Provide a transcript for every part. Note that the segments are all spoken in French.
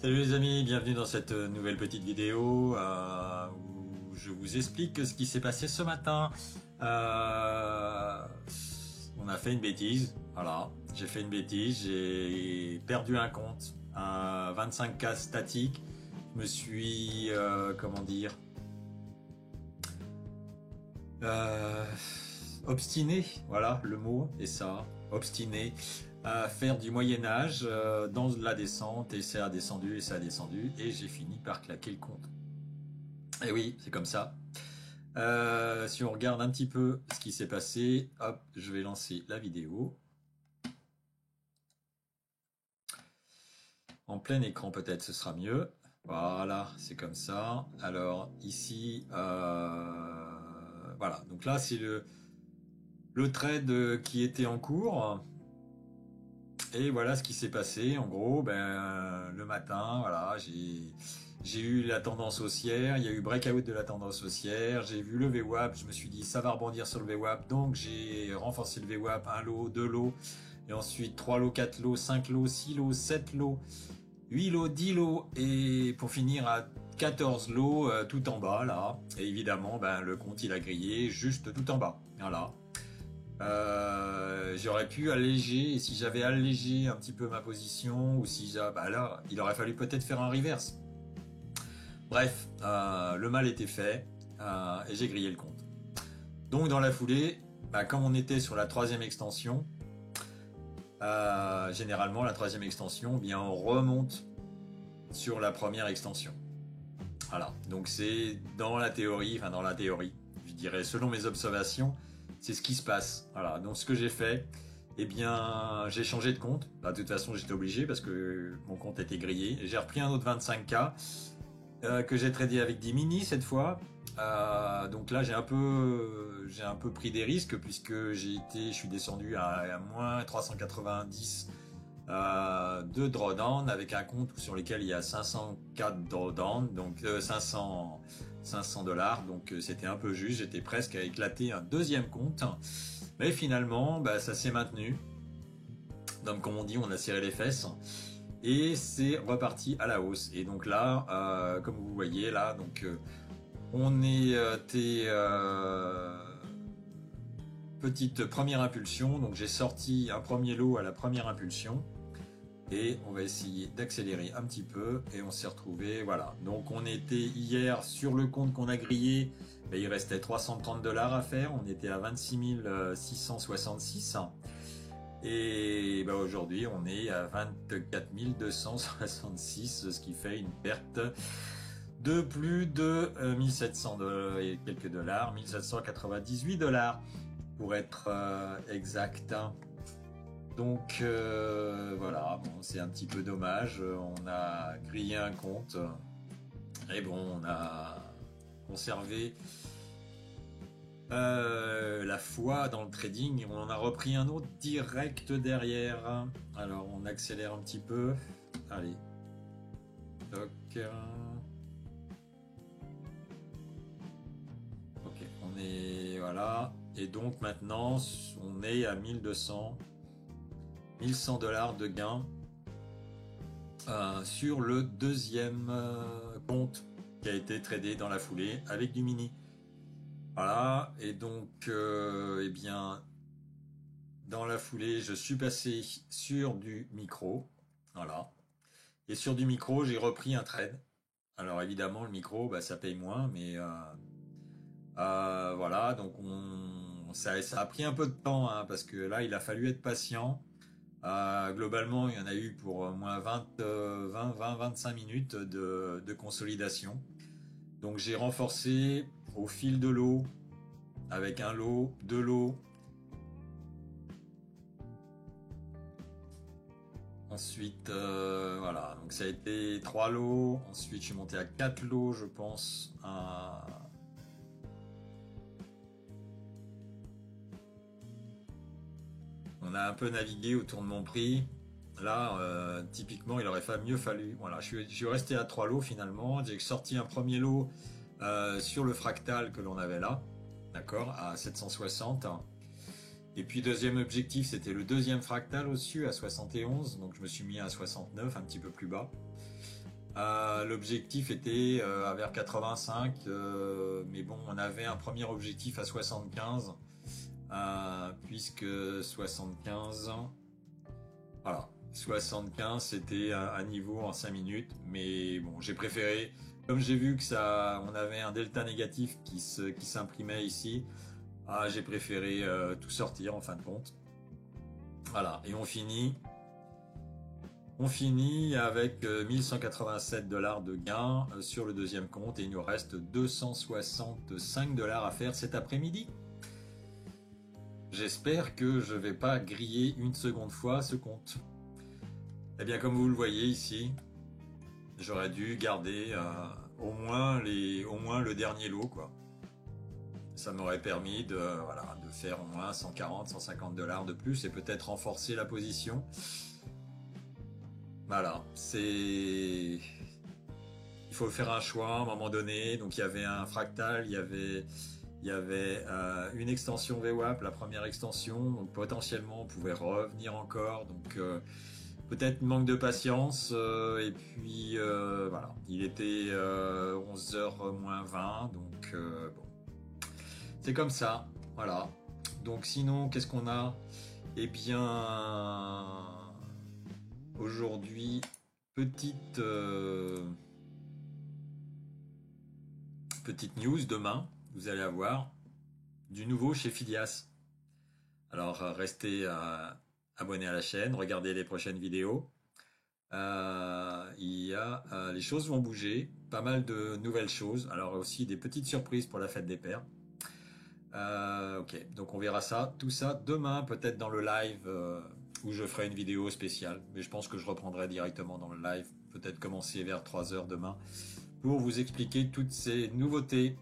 Salut les amis, bienvenue dans cette nouvelle petite vidéo où je vous explique ce qui s'est passé ce matin. On a fait une bêtise, voilà, j'ai fait une bêtise, j'ai perdu un compte, un 25K statique. Je me suis, comment dire, euh, obstiné, voilà le mot est ça, obstiné à faire du Moyen-Âge dans la descente, et ça a descendu et ça a descendu et j'ai fini par claquer le compte. Et oui, c'est comme ça. Si on regarde un petit peu ce qui s'est passé, hop, je vais lancer la vidéo. En plein écran peut-être ce sera mieux. Voilà, c'est comme ça. Alors ici, voilà. Donc là c'est le trade qui était en cours. Et voilà ce qui s'est passé. En gros, le matin, voilà, j'ai eu la tendance haussière. Il y a eu breakout de la tendance haussière. J'ai vu le VWAP. Je me suis dit ça va rebondir sur le VWAP. Donc j'ai renforcé le VWAP, un lot, deux lots, et ensuite 3 lots, 4 lots, 5 lots, 6 lots, 7 lots, 8 lots, 10 lots, et pour finir à 14 lots tout en bas là. Et évidemment, le compte il a grillé juste tout en bas. Voilà. J'aurais pu alléger, et si j'avais allégé un petit peu ma position, ou si là, il aurait fallu peut-être faire un reverse. Bref, le mal était fait, et j'ai grillé le compte. Donc dans la foulée, comme on était sur la troisième extension, généralement la troisième extension, bien on remonte sur la première extension. Voilà, donc c'est dans la théorie, je dirais selon mes observations, c'est ce qui se passe. Voilà, donc ce que j'ai fait, eh bien, j'ai changé de compte. De toute façon, j'étais obligé parce que mon compte était grillé. J'ai repris un autre 25K que j'ai tradé avec des mini cette fois. Donc là, j'ai un peu pris des risques puisque je suis descendu à moins 390 de drawdown avec un compte sur lequel il y a 504 drawdown, donc 500 $, donc c'était un peu juste, j'étais presque à éclater un deuxième compte, mais finalement ça s'est maintenu, donc comme on dit, on a serré les fesses et c'est reparti à la hausse. Et donc là, comme vous voyez là, donc on était petite première impulsion, donc j'ai sorti un premier lot à la première impulsion. Et on va essayer d'accélérer un petit peu et on s'est retrouvé, voilà. Donc on était hier sur le compte qu'on a grillé, il restait 330 $ à faire, on était à 26 666 et aujourd'hui on est à 24 266, ce qui fait une perte de plus de 1700 et quelques dollars, 1798 $ pour être exact. Donc voilà, bon, c'est un petit peu dommage, on a grillé un compte, et bon, on a conservé la foi dans le trading, et on en a repris un autre direct derrière. Alors on accélère un petit peu, allez, toc, ok, on est, voilà, et donc maintenant on est à 1100 $, de gain sur le deuxième compte qui a été tradé dans la foulée avec du mini. Voilà, et donc eh bien dans la foulée je suis passé sur du micro, voilà, et sur du micro j'ai repris un trade. Alors évidemment le micro ça paye moins, mais voilà, donc ça a pris un peu de temps, hein, parce que là il a fallu être patient. Globalement, il y en a eu pour moins 20-25 minutes de consolidation. Donc j'ai renforcé au fil de l'eau avec un lot, deux lots. Ensuite, voilà, donc ça a été 3 lots. Ensuite, je suis monté à 4 lots, je pense. On a un peu navigué autour de mon prix. Là, typiquement, il aurait mieux fallu. Voilà, je suis resté à 3 lots finalement. J'ai sorti un premier lot sur le fractal que l'on avait là, d'accord, à 760. Et puis deuxième objectif, c'était le deuxième fractal au-dessus à 71. Donc je me suis mis à 69, un petit peu plus bas. L'objectif était vers 85, mais bon, on avait un premier objectif à 75, puisque 75, voilà, 75 c'était un niveau en 5 minutes, mais bon, j'ai préféré, comme j'ai vu que ça, on avait un delta négatif qui s'imprimait ici, j'ai préféré tout sortir en fin de compte. Voilà, et on finit avec 1187 $ de gain sur le deuxième compte et il nous reste 265 $ à faire cet après-midi. J'espère que je ne vais pas griller une seconde fois ce compte. Eh bien, comme vous le voyez ici, j'aurais dû garder au moins le dernier lot, quoi. Ça m'aurait permis de faire au moins 140, 150 $ de plus et peut-être renforcer la position. Voilà, il faut faire un choix à un moment donné. Donc il y avait un fractal, il y avait une extension VWAP, la première extension. Donc potentiellement on pouvait revenir encore. Donc peut-être manque de patience. Et puis voilà, il était 11h moins 20. Donc bon, c'est comme ça. Voilà. Donc sinon, qu'est-ce qu'on a? Eh bien, aujourd'hui, petite news, demain, vous allez avoir du nouveau chez Filias. Alors, restez abonnés à la chaîne, regardez les prochaines vidéos. Les choses vont bouger, pas mal de nouvelles choses. Alors aussi des petites surprises pour la fête des pères. Ok, donc on verra ça, tout ça demain, peut-être dans le live où je ferai une vidéo spéciale. Mais je pense que je reprendrai directement dans le live, peut-être commencer vers 3h demain, pour vous expliquer toutes ces nouveautés.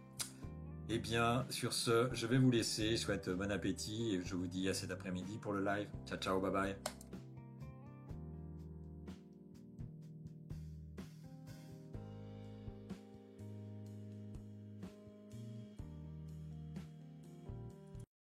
Et bien, sur ce, je vais vous laisser. Je souhaite bon appétit et je vous dis à cet après-midi pour le live. Ciao, ciao, bye bye.